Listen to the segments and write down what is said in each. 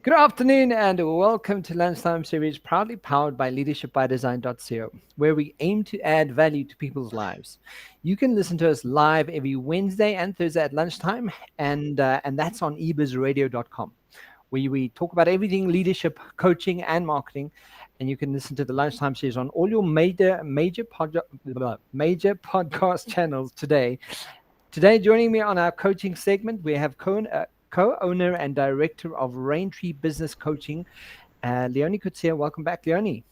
Good afternoon and welcome to Lunchtime series, proudly powered by leadershipbydesign.co, where we aim to add value to people's lives. You can listen to us live every Wednesday and Thursday at lunchtime, and that's on ebizradio.com, where we talk about everything leadership, coaching, and marketing. And you can listen to the Lunchtime series on all your major podcast channels today. Today, joining me on our coaching segment, we have co-owner and director of Raintree Business Coaching, Leoni Coetzee. Welcome back, Leoni.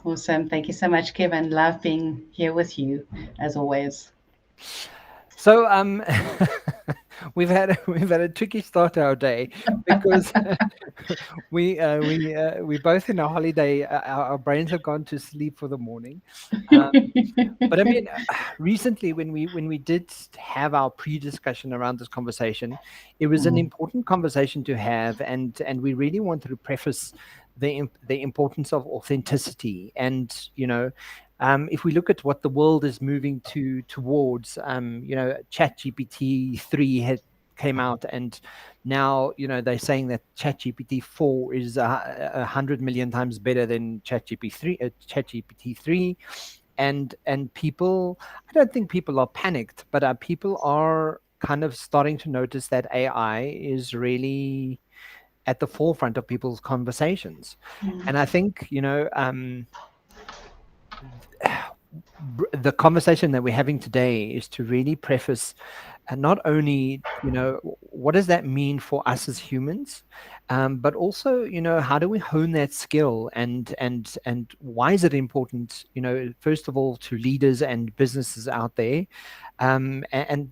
Awesome. Thank you so much, Kevin. Love being here with you, as always. So we've had a tricky start to our day because we both in a holiday. Our brains have gone to sleep for the morning. But I mean, recently when we did have our pre-discussion around this conversation, it was an important conversation to have, and we really wanted to preface the importance of authenticity. And if we look at what the world is moving towards, ChatGPT 3 had came out, and now they're saying that ChatGPT 4 is 100 million times better than ChatGPT 3. And people, I don't think people are panicked, but people are kind of starting to notice that AI is really at the forefront of people's conversations. And I think the conversation that we're having today is to really preface, and not only what does that mean for us as humans, but also how do we hone that skill, and why is it important, first of all, to leaders and businesses out there, and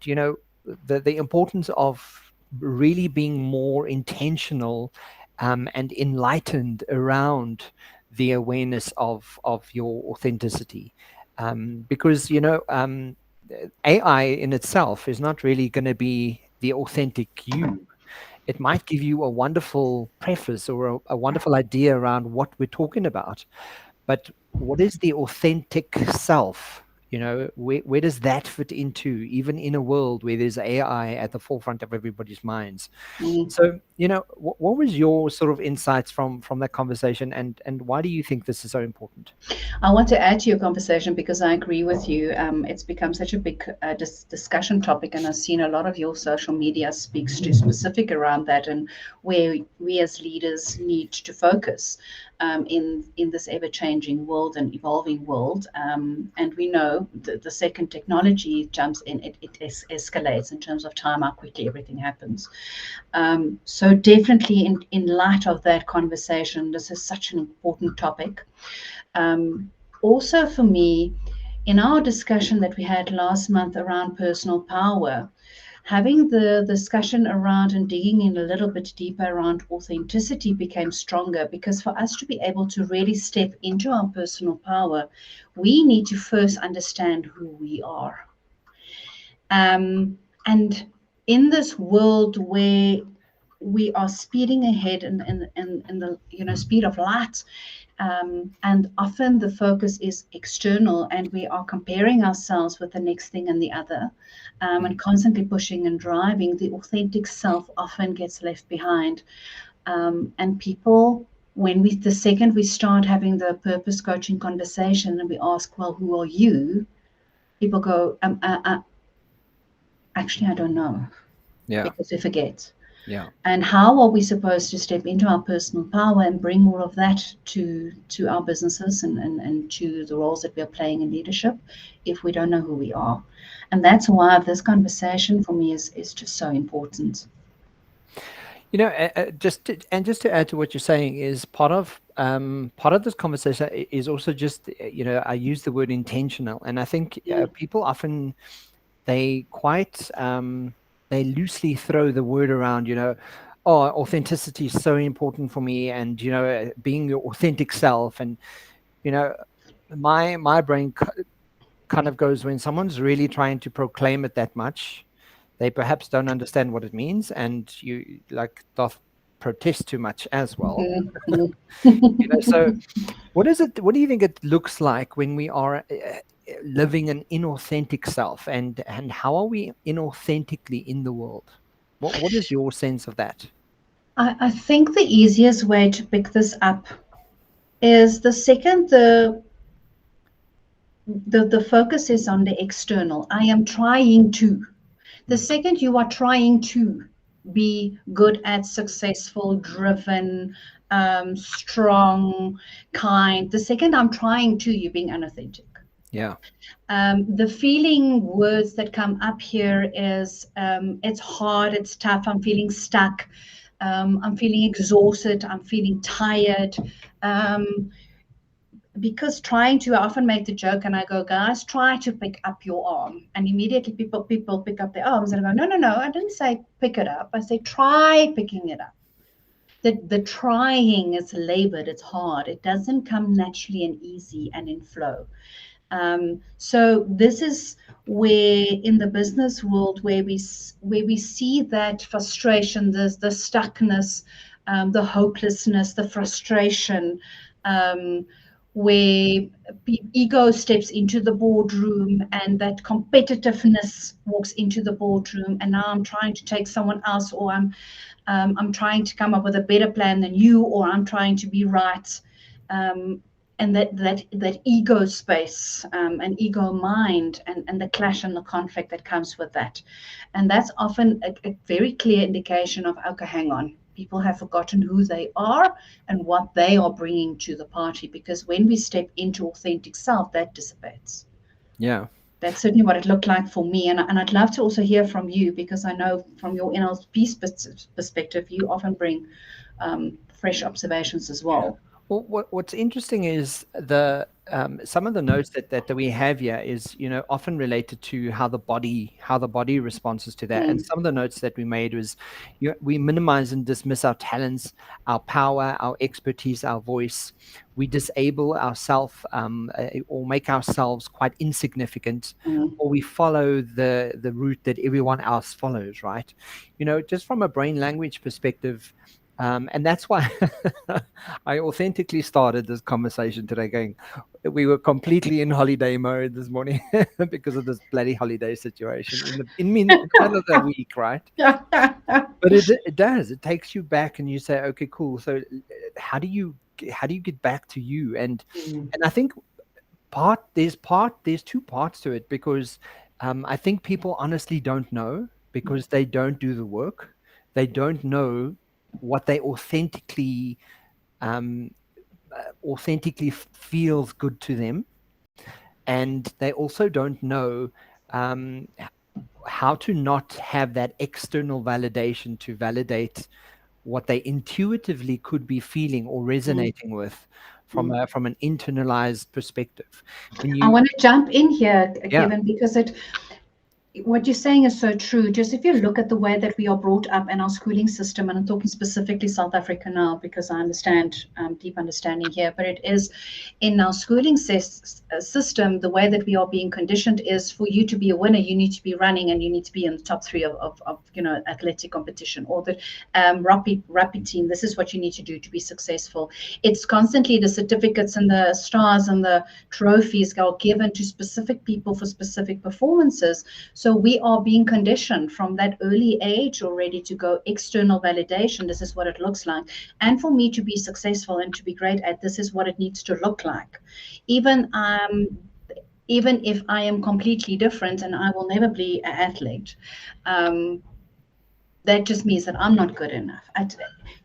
the importance of really being more intentional and enlightened around the awareness of your authenticity, because AI in itself is not really going to be the authentic you. It might give you a wonderful preface or a wonderful idea around what we're talking about, but what is the authentic self? Where does that fit into, even in a world where there's AI at the forefront of everybody's minds? So, what was your sort of insights from that conversation, and why do you think this is so important? I want to add to your conversation because I agree with you. It's become such a big discussion topic, and I've seen a lot of your social media speaks to specific around that, and where we as leaders need to focus in this ever-changing world and evolving world. And we know the second technology jumps in, it escalates in terms of time, how quickly everything happens. So definitely in light of that conversation, this is such an important topic. Also for me, in our discussion that we had last month around personal power, having the discussion around and digging in a little bit deeper around authenticity became stronger, because for us to be able to really step into our personal power, we need to first understand who we are. And in this world where we are speeding ahead in the speed of light, and often the focus is external, and we are comparing ourselves with the next thing and the other, and constantly pushing and driving. The authentic self often gets left behind, and people, the second we start having the purpose coaching conversation and we ask, well, who are you? People go, actually, I don't know, Yeah. because we forget. Yeah. And how are we supposed to step into our personal power and bring all of that to our businesses and to the roles that we are playing in leadership if we don't know who we are? And that's why this conversation for me is just so important. Just to add to what you're saying, is part of this conversation is also just I use the word intentional, and I think people often, they quite they loosely throw the word around, oh, authenticity is so important for me, and being your authentic self. And my brain kind of goes, when someone's really trying to proclaim it that much, they perhaps don't understand what it means, and you like doth protest too much as well. So what do you think it looks like when we are living an inauthentic self, and how are we inauthentically in the world? What is your sense of that? I think the easiest way to pick this up is the second the focus is on the external. I am trying to. The Mm. second you are trying to be good at, successful, driven, strong, kind, the second I'm trying to, you're being unauthentic. Yeah. The feeling words that come up here is it's hard, it's tough, I'm feeling stuck, I'm feeling exhausted, I'm feeling tired. Um, because trying to, I often make the joke and I go, guys, try to pick up your arm. And immediately people pick up their arms and I go, no, no, no, I didn't say pick it up. I say try picking it up. The trying is labored, it's hard. It doesn't come naturally and easy and in flow. So this is where in the business world where we see that frustration, the stuckness, the hopelessness, the frustration, um, where ego steps into the boardroom and that competitiveness walks into the boardroom, and now I'm trying to take someone else, or I'm trying to come up with a better plan than you, or I'm trying to be right. Um, and that ego space, and ego mind, and the clash and the conflict that comes with that, and that's often a very clear indication of, okay, hang on, people have forgotten who they are and what they are bringing to the party, because when we step into authentic self, that dissipates. Yeah. That's certainly what it looked like for me, and I'd love to also hear from you, because I know from your NLP perspective you often bring fresh observations as well. Well, what's interesting is the some of the notes that we have here is, often related to how the body responds to that. And Mm, some of the notes that we made was, we minimize and dismiss our talents, our power, our expertise, our voice. We disable ourselves, or make ourselves quite insignificant, mm, or we follow the route that everyone else follows. Right? Just from a brain language perspective. And that's why I authentically started this conversation today going, we were completely in holiday mode this morning because of this bloody holiday situation in the middle of the week, right? But it does. It takes you back and you say, okay, cool. So how do you get back to you? And I think there's two parts to it, because I think people honestly don't know, because they don't do the work. They don't know what they um, authentically feels good to them, and they also don't know um, how to not have that external validation to validate what they intuitively could be feeling or mm, resonating with from mm. from an internalized perspective. When I you want to jump in here, Yeah. Kevin, because what you're saying is so true. Just if you look at the way that we are brought up in our schooling system, and I'm talking specifically South Africa now because I understand, deep understanding here, but it is in our schooling system, the way that we are being conditioned is, for you to be a winner, you need to be running and you need to be in the top three of athletic competition, or the rugby team. This is what you need to do to be successful. It's constantly the certificates and the stars and the trophies are given to specific people for specific performances. So we are being conditioned from that early age already to go external validation. This is what it looks like. And for me to be successful and to be great at, this is what it needs to look like. Even even if I am completely different and I will never be an athlete, um, that just means that I'm not good enough.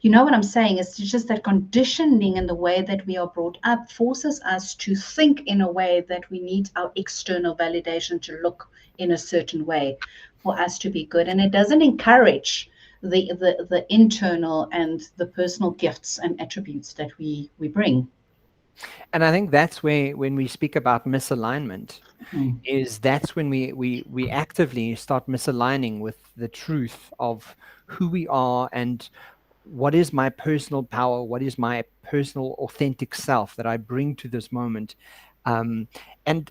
You know what I'm saying? It's just that conditioning and the way that we are brought up forces us to think in a way that we need our external validation to look in a certain way for us to be good. And it doesn't encourage the internal and the personal gifts and attributes that we bring. And I think that's where, when we speak about misalignment, Mm, is that's when we actively start misaligning with the truth of who we are, and what is my personal power, what is my personal authentic self that I bring to this moment. um, and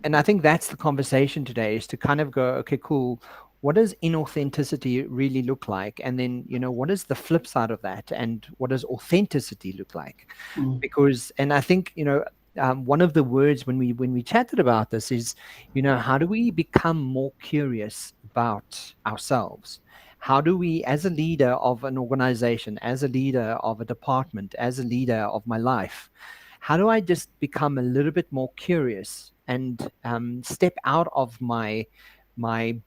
and I think that's the conversation today, is to kind of go, okay, cool, what does inauthenticity really look like, and then what is the flip side of that, and what does authenticity look like? mm, Because, and I think, one of the words when we chatted about this is, how do we become more curious about ourselves? How do we, as a leader of an organization, as a leader of a department, as a leader of my life, how do I just become a little bit more curious and step out of my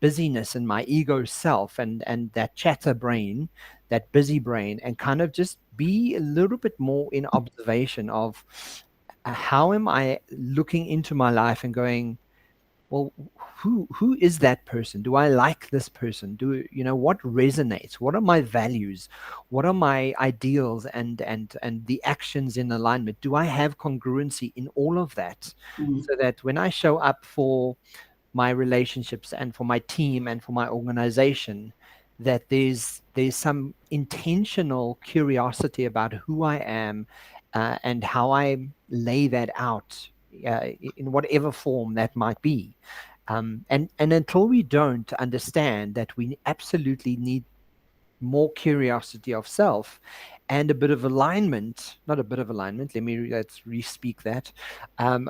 busyness and my ego self and that chatter brain, that busy brain, and kind of just be a little bit more in observation of how am I looking into my life and going, well, who is that person? Do I like this person? Do you know what resonates? What are my values? What are my ideals and the actions in alignment? Do I have congruency in all of that, Mm. so that when I show up for my relationships and for my team and for my organization, that there's some intentional curiosity about who I am, and how I lay that out, in whatever form that might be. And until we don't understand that we absolutely need more curiosity of self and a bit of alignment, not a bit of alignment, let's re-speak that, um,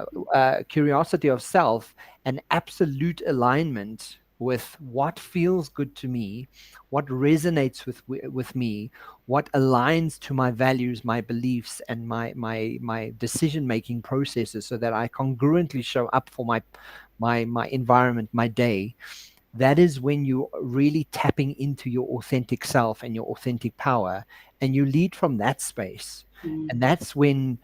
curiosity of self and absolute alignment with what feels good to me, what resonates with me, what aligns to my values, my beliefs, and my decision making processes, so that I congruently show up for my environment, my day. That is when you're really tapping into your authentic self and your authentic power, and you lead from that space. Mm. And that's when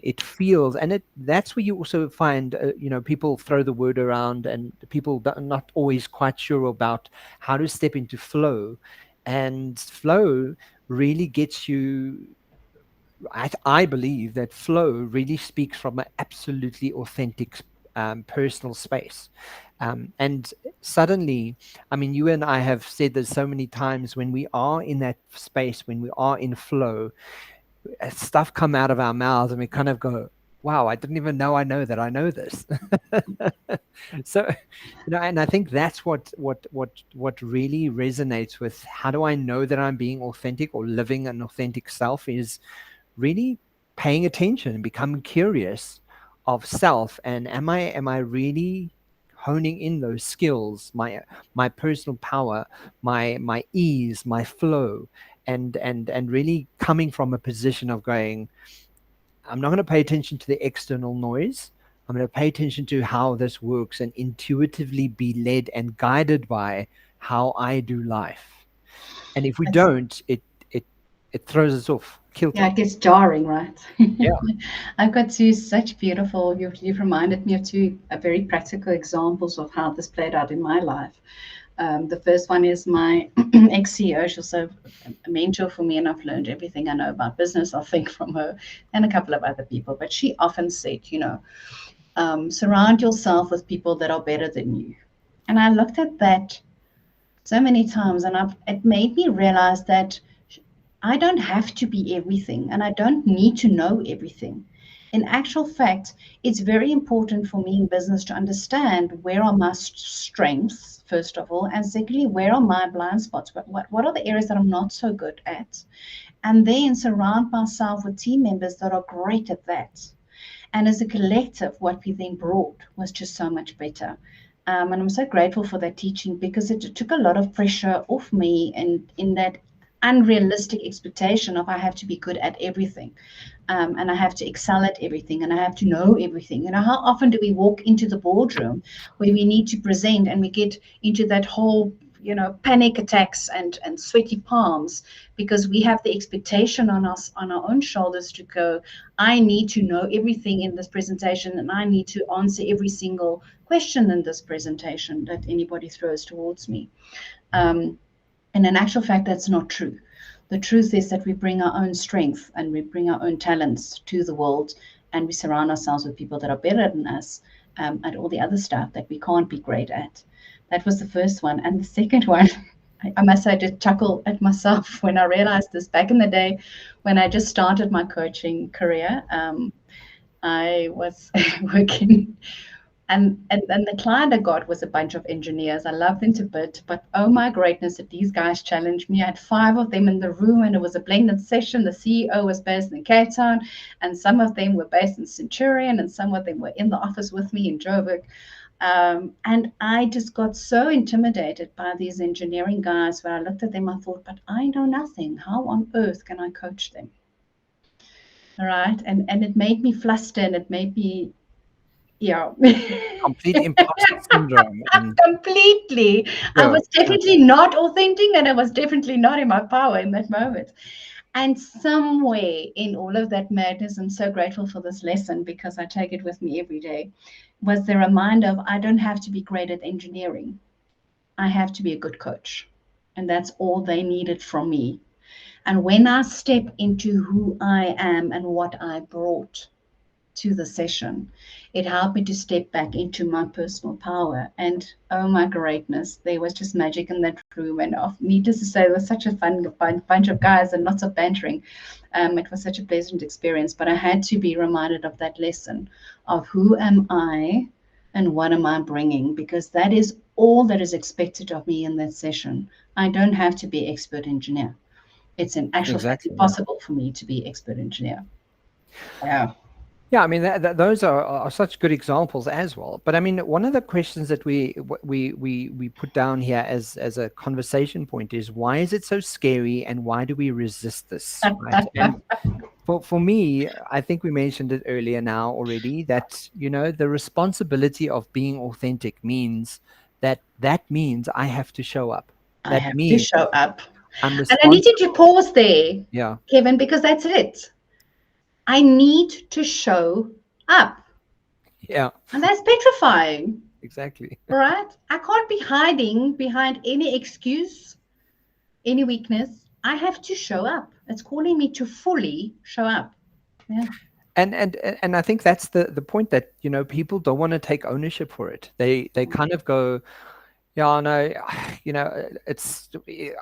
it feels, and that's where you also find, people throw the word around, and people are not always quite sure about how to step into flow. And flow really gets you, I believe that flow really speaks from an absolutely authentic, personal space. And suddenly, I mean, you and I have said this so many times, when we are in that space, when we are in flow, stuff come out of our mouths and we kind of go, wow, I didn't even know that I know this. So, and I think that's what really resonates with, how do I know that I'm being authentic or living an authentic self, is really paying attention and becoming curious of self. And am I really honing in those skills, my personal power, my ease, my flow, and really coming from a position of going, I'm not going to pay attention to the external noise. I'm going to pay attention to how this works and intuitively be led and guided by how I do life. And if we It's, don't, it throws us off yeah, kilter. it gets jarring, right? Yeah. I've got two such beautiful, you've reminded me of two very practical examples of how this played out in my life. The first one is my ex CEO. She's also a mentor for me, and I've learned everything I know about business, I think, from her and a couple of other people. But she often said, surround yourself with people that are better than you. And I looked at that so many times, and it made me realize that I don't have to be everything, and I don't need to know everything. In actual fact, it's very important for me in business to understand where are my strengths, first of all, and secondly, where are my blind spots? What are the areas that I'm not so good at? And then surround myself with team members that are great at that. And as a collective, what we then brought was just so much better. And I'm so grateful for that teaching, because it took a lot of pressure off me, and in that unrealistic expectation of I have to be good at everything, and I have to excel at everything, and I have to know everything. How often do we walk into the boardroom where we need to present, and we get into that whole panic attacks and sweaty palms, because we have the expectation on us, on our own shoulders, to go, I need to know everything in this presentation, and I need to answer every single question in this presentation that anybody throws towards me. um, and in actual fact, that's not true. The truth is that we bring our own strength and we bring our own talents to the world, and we surround ourselves with people that are better than us at all the other stuff that we can't be great at. That was the first one. And the second one, I must say, I did chuckle at myself when I realized this back in the day when I just started my coaching career. I was working, and the client I got was a bunch of engineers. I love them to bits, but oh my greatness, did these guys challenge me. I had 5 of them in the room, and it was a blended session. The CEO was based in Cape Town, and some of them were based in Centurion, and some of them were in the office with me in Joburg. And I just got so intimidated by these engineering guys where I looked at them, I thought, but I know nothing. How on earth can I coach them? All right. And it made me fluster and it made me, yeah. Complete imposter syndrome. And Completely. I yeah, was definitely not authentic and I was definitely not in my power in that moment. And somewhere in all of that madness, I'm so grateful for this lesson because I take it with me every day, was the reminder of I don't have to be great at engineering. I have to be a good coach. And that's all they needed from me. And when I step into who I am and what I brought to the session, it helped me to step back into my personal power. And oh my greatness, there was just magic in that room. And needless to say, it was such a fun bunch of guys and lots of bantering. It was such a pleasant experience. But I had to be reminded of that lesson of who am I and what am I bringing? Because that is all that is expected of me in that session. I don't have to be expert engineer. It's in actual fact exactly. Yeah. impossible for me to be expert engineer. Yeah. Yeah, I mean those are such good examples as well. But I mean, one of the questions that we put down here as a conversation point is why is it so scary and why do we resist this, right? And for me, I think we mentioned it earlier now already that the responsibility of being authentic means that means I have to show up. I That have to means show up. I'm And I need you to responsible. pause there, Yeah, Kevin, because that's it. I need to show up. yeah, And that's petrifying, exactly. right? I can't be hiding behind any excuse, any weakness. I have to show up. It's calling me to fully show up. Yeah. And I think that's the point that people don't want to take ownership for it. They kind of go, yeah, no, it's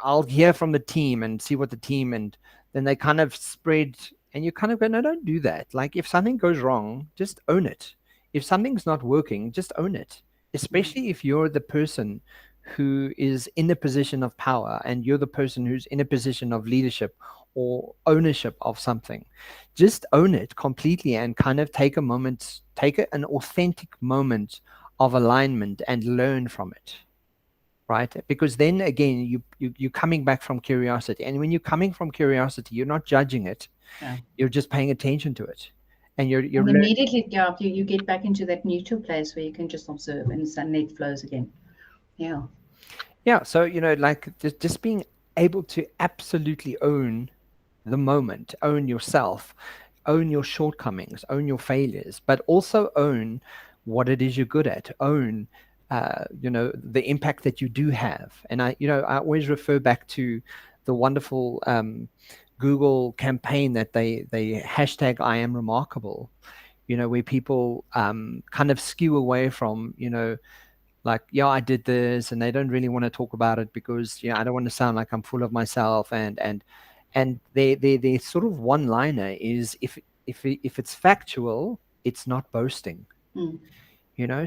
I'll hear from the team and see what the team, and then they kind of spread, and you kind of go, no, don't do that. Like if something goes wrong, just own it. If something's not working, just own it. Especially if you're the person who is in a position of power and you're the person who's in a position of leadership or ownership of something, just own it completely and kind of take a moment, an authentic moment of alignment and learn from it, right? Because then again you're coming back from curiosity, and when you're coming from curiosity you're not judging it, Yeah. you're just paying attention to it, and you're And learning. immediately, yeah, you get back into that neutral place where you can just observe and sunlight flows again. Yeah. Yeah, so like just being able to absolutely own the moment, own yourself, own your shortcomings, own your failures, but also own what it is you're good at, own the impact that you do have. And I always refer back to the wonderful Google campaign that they hashtag I am remarkable, where people kind of skew away from like, yeah, I did this, and they don't really want to talk about it because I don't want to sound like I'm full of myself, and their sort of one liner is if it's factual, it's not boasting. Mm.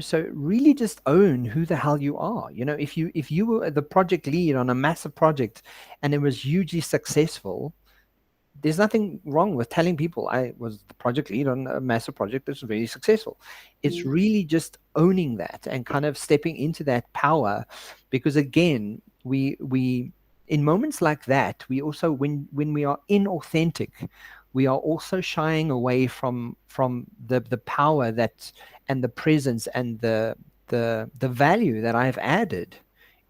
So really just own who the hell you are. If you were the project lead on a massive project and it was hugely successful, there's nothing wrong with telling people I was the project lead on a massive project that's very successful. It's Mm. really just owning that and kind of stepping into that power, because again, we in moments like that, we also when we are inauthentic, we are also shying away from the power that and the presence and the value that I've added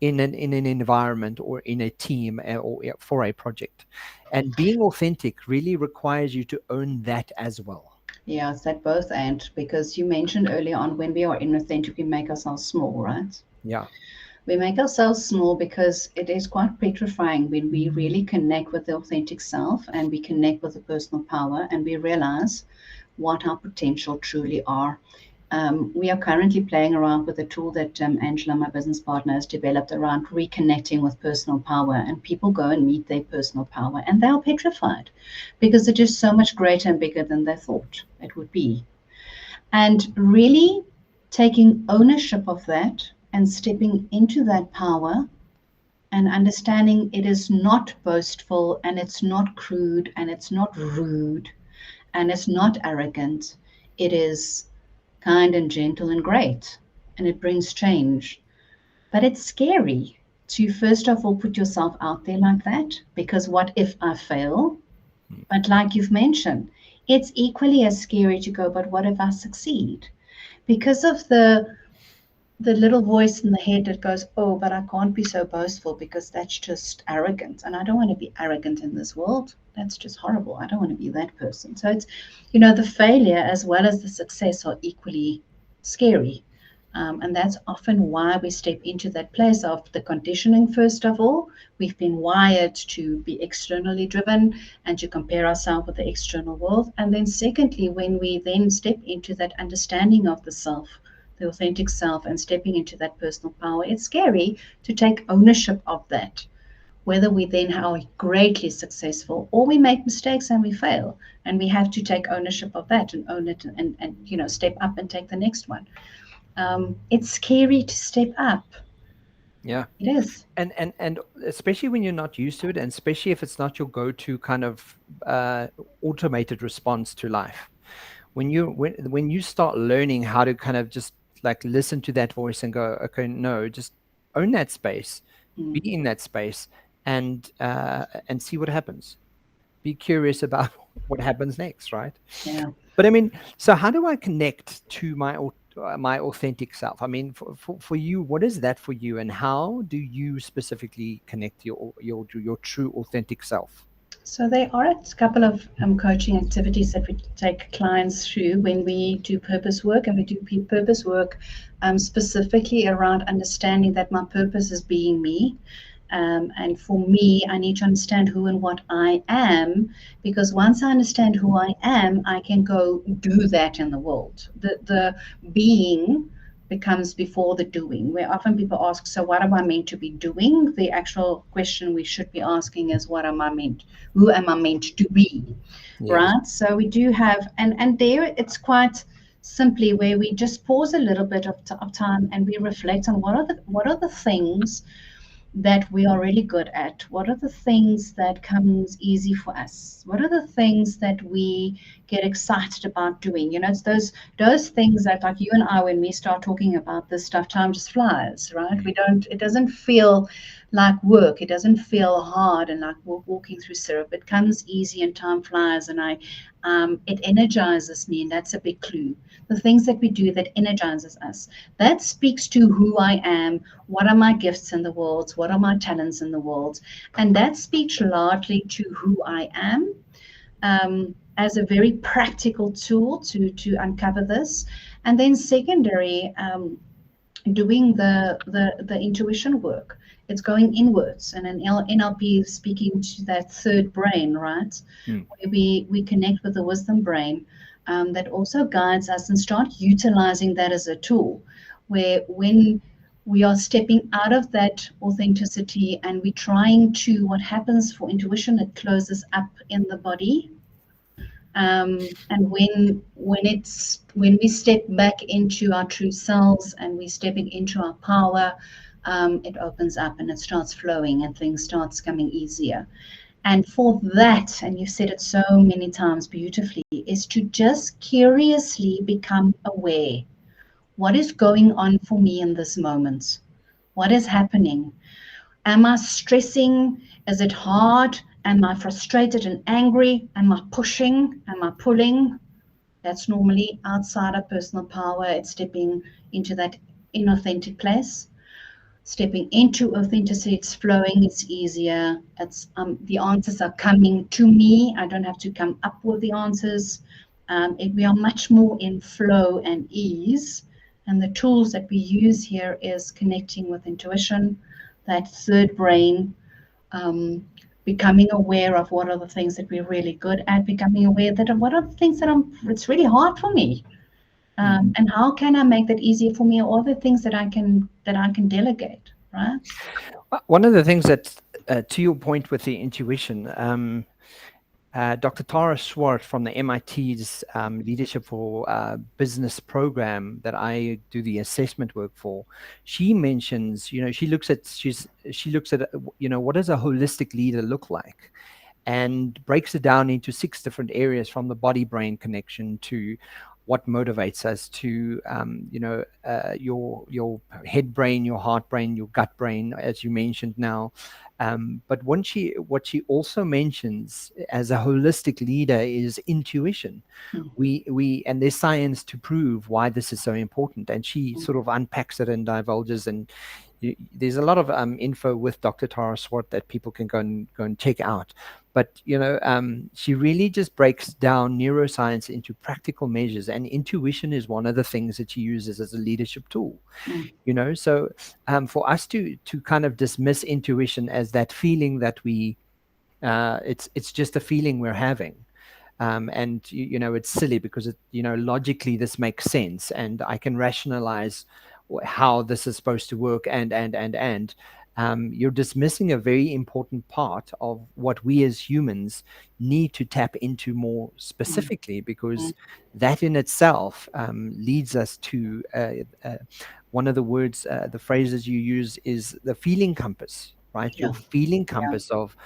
in an environment or in a team or for a project. And being authentic really requires you to own that as well. Yeah, it's at both end because you mentioned earlier on when we are inauthentic, we make ourselves small, right? Yeah. We make ourselves small because it is quite petrifying when we really connect with the authentic self and we connect with the personal power and we realize what our potential truly are. We are currently playing around with a tool that Angela, my business partner, has developed around reconnecting with personal power. And people go and meet their personal power and they are petrified because it is so much greater and bigger than they thought it would be. And really taking ownership of that and stepping into that power and understanding it is not boastful and it's not crude and it's not rude and it's not arrogant. It is kind and gentle and great. and it brings change. But it's scary to, first of all, put yourself out there like that, because what if I fail? But like you've mentioned, it's equally as scary to go, but what if I succeed? Because of the little voice in the head that goes, oh, but I can't be so boastful because that's just arrogant. And I don't want to be arrogant in this world. That's just horrible. I don't want to be that person. So it's, the failure as well as the success are equally scary. And that's often why we step into that place of the conditioning. First of all, we've been wired to be externally driven and to compare ourselves with the external world. And then, secondly, when we then step into that understanding of the self, the authentic self, and stepping into that personal power, it's scary to take ownership of that. Whether we then are greatly successful or we make mistakes and we fail, and we have to take ownership of that and own it, and step up and take the next one. It's scary to step up. Yeah. It is. And especially when you're not used to it, and especially if it's not your go-to kind of automated response to life. When you start learning how to kind of just like listen to that voice and go, okay, no, just own that space, be in that space, and see what happens. Be curious about what happens next, right? Yeah. But I mean, so how do I connect to my authentic self? I mean, for you, what is that for you, and how do you specifically connect your true authentic self? So there are a couple of coaching activities that we take clients through when we do purpose work, and we do purpose work specifically around understanding that my purpose is being me. And for me, I need to understand who and what I am, because once I understand who I am, I can go do that in the world. The being becomes before the doing, where often people ask, so what am I meant to be doing? The actual question we should be asking is, what am I meant, who am I meant to be? Yes. Right? So we do have, and there it's quite simply where we just pause a little bit of time and we reflect on what are the things that we are really good at? What are the things that comes easy for us? What are the things that we get excited about doing? It's those things that, like you and I, when we start talking about this stuff, time just flies, right? We don't. It doesn't feel like work. It doesn't feel hard and like walking through syrup. It comes easy and time flies, and it energizes me, and that's a big clue. The things that we do that energizes us, that speaks to who I am. What are my gifts in the world? What are my talents in the world? And that speaks largely to who I am, as a very practical tool to uncover this. And then secondary, doing the intuition work. It's going inwards, and in NLP speaking to that third brain, right? Where we connect with the wisdom brain, that also guides us, and start utilizing that as a tool, where when we are stepping out of that authenticity and we're trying to, what happens for intuition, it closes up in the body. And when we step back into our true selves and we're stepping into our power, it opens up and it starts flowing and things starts coming easier. And for that, and you've said it so many times beautifully, is to just curiously become aware. What is going on for me in this moment? What is happening? Am I stressing? Is it hard? Am I frustrated and angry? Am I pushing? Am I pulling? That's normally outside of personal power. It's stepping into that inauthentic place. Stepping into authenticity, it's flowing, it's easier. It's the answers are coming to me. I don't have to come up with the answers. We are much more in flow and ease. And the tools that we use here is connecting with intuition, that third brain, becoming aware of what are the things that we're really good at, becoming aware that what are the things that it's really hard for me, and how can I make that easier for me, or the things that I can delegate, right? One of the things that, to your point with the intuition, Dr. Tara Swart from the MIT's Leadership for Business program that I do the assessment work for, she mentions, she looks at, what does a holistic leader look like? And breaks it down into 6 different areas, from the body-brain connection to what motivates us to, your head brain, your heart brain, your gut brain, as you mentioned now. But what she also mentions as a holistic leader is intuition. Mm, We and there's science to prove why this is so important, and she mm, sort of unpacks it and divulges. And there's a lot of info with Dr. Tara Swart that people can go and check out. But she really just breaks down neuroscience into practical measures, and intuition is one of the things that she uses as a leadership tool. mm, So for us to kind of dismiss intuition as that feeling that it's just a feeling we're having. And it's silly because logically this makes sense, and I can rationalize how this is supposed to work, and you're dismissing a very important part of what we as humans need to tap into more mm, specifically, mm. because that in itself leads us to one of the words, the phrases you use is the feeling compass, right? Your Yeah, feeling yeah. compass of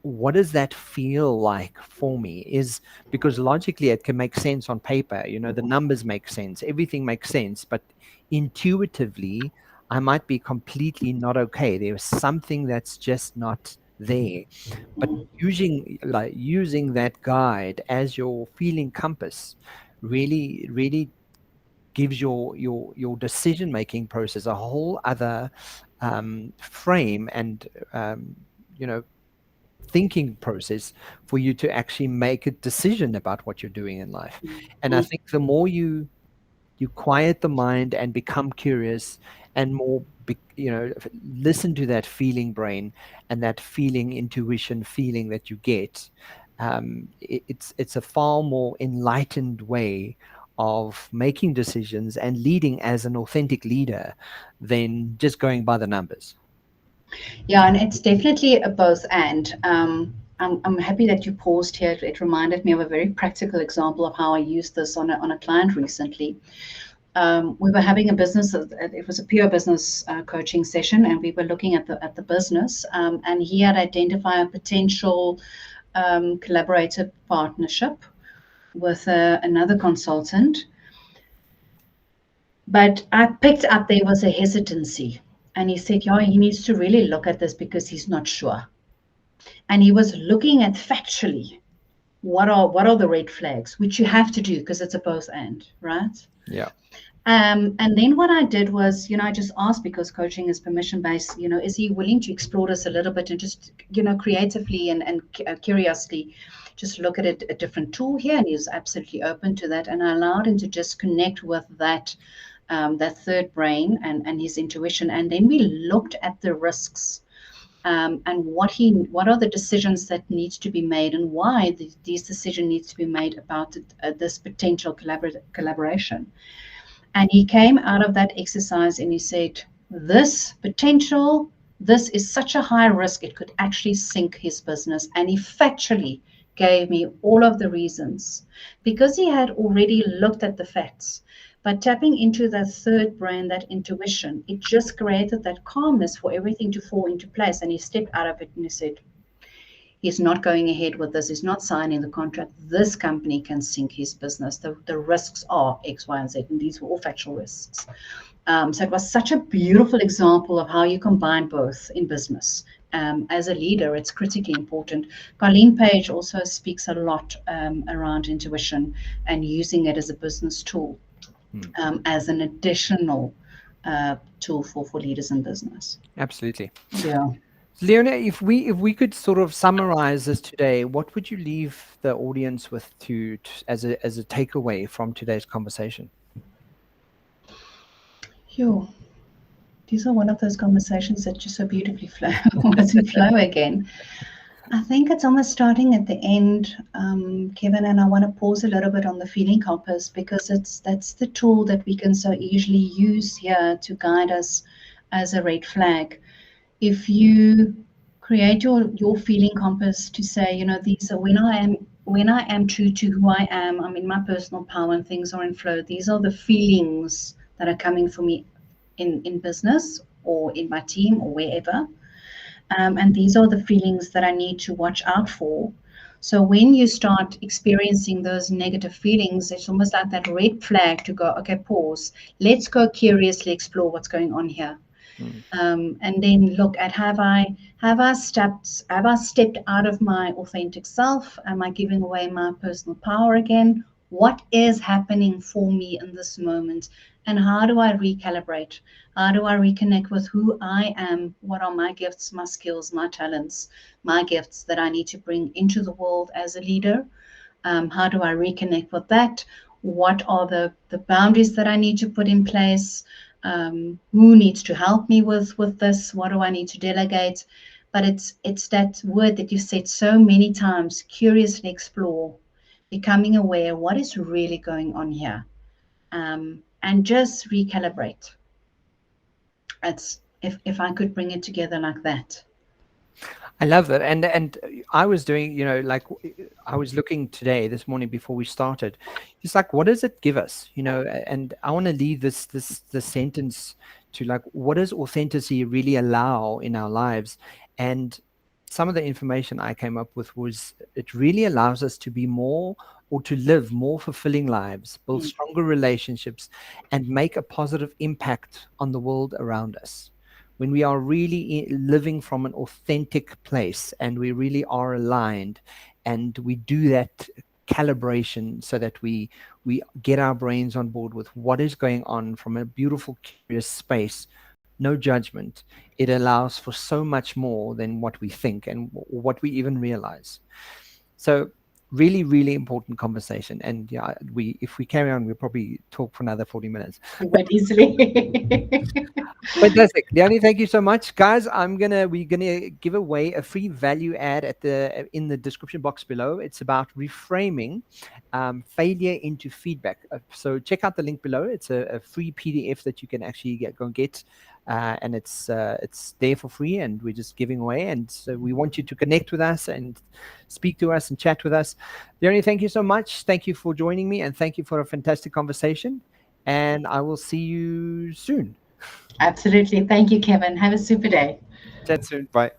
what does that feel like for me, is because logically it can make sense on paper, the numbers make sense, everything makes sense, but intuitively I might be completely not okay. There's something that's just not there. But Mm, using that guide as your feeling compass really gives your decision making process a whole other frame, and um, you know thinking process for you to actually make a decision about what you're doing in life. mm, And I mm. think the more you quiet the mind and become curious, and more listen to that feeling brain and that feeling intuition feeling that you get, it's a far more enlightened way of making decisions and leading as an authentic leader than just going by the numbers. Yeah, and it's definitely a both and. I'm happy that you paused here. It reminded me of a very practical example of how I used this on a client recently. We were having a business, it was a pure business coaching session, and we were looking at the business, and he had identified a potential collaborative partnership with another consultant. But I picked up there was a hesitancy. And he said, yeah, he needs to really look at this because he's not sure. And he was looking at factually what are the red flags, which you have to do because it's a both and, right? Yeah. And then what I did was, I just asked, because coaching is permission based, is he willing to explore this a little bit and just, creatively and curiously just look at it, a different tool here? And he was absolutely open to that. And I allowed him to just connect with that third brain and his intuition. And then we looked at the risks, and what are the decisions that needs to be made, and why these decision needs to be made about this potential collaboration. And he came out of that exercise and he said, this potential, this is such a high risk, it could actually sink his business. And he factually gave me all of the reasons, because he had already looked at the facts. But tapping into that third brain, that intuition, it just created that calmness for everything to fall into place. And he stepped out of it and he said, he's not going ahead with this, he's not signing the contract. This company can sink his business. The risks are X, Y, and Z, and these were all factual risks. So it was such a beautiful example of how you combine both in business. As a leader, it's critically important. Colleen Page also speaks a lot around intuition and using it as a business tool, Hmm. as an additional tool for leaders in business. Absolutely. Yeah. Leona, if we could sort of summarize this today, what would you leave the audience with as a takeaway from today's conversation? Yo, these are one of those conversations that just so beautifully flow, was in flow again. I think it's almost starting at the end, Kevin, and I want to pause a little bit on the feeling compass, because that's the tool that we can so easily use here to guide us as a red flag. If you create your feeling compass to say, these are when I am true to who I am, I'm in my personal power and things are in flow. These are the feelings that are coming for me in business or in my team or wherever. And these are the feelings that I need to watch out for. So when you start experiencing those negative feelings, it's almost like that red flag to go, okay, pause. Let's go curiously explore what's going on here. Mm. And then look at, have I stepped out of my authentic self? Am I giving away my personal power again? What is happening for me in this moment? And how do I recalibrate? How do I reconnect with who I am? What are my gifts, my skills, my talents, my gifts that I need to bring into the world as a leader? How do I reconnect with that? What are the boundaries that I need to put in place? Who needs to help me with this? What do I need to delegate? But it's that word that you said so many times: curiously explore, becoming aware what is really going on here, and just recalibrate. It's if I could bring it together like that. I love that. And I was doing, like I was looking today, this morning before we started, just like, what does it give us? And I want to leave this sentence to, like, what does authenticity really allow in our lives? And some of the information I came up with was, it really allows us to be more, or to live more fulfilling lives, build Mm, stronger relationships, and make a positive impact on the world around us. When we are really living from an authentic place, and we really are aligned, and we do that calibration so that we get our brains on board with what is going on from a beautiful, curious space, no judgment, it allows for so much more than what we think and what we even realize. So really, really important conversation. And yeah, we if we carry on, we'll probably talk for another 40 minutes. quite easily. Fantastic. Leoni, thank you so much. Guys, we're gonna give away a free value add in the description box below. It's about reframing failure into feedback. So check out the link below. It's a free PDF that you can actually go and get. And it's there for free, and we're just giving away. And so we want you to connect with us and speak to us and chat with us. Leoni, thank you so much. Thank you for joining me, and thank you for a fantastic conversation. And I will see you soon. Absolutely. Thank you, Kevin. Have a super day. Chat soon. Bye.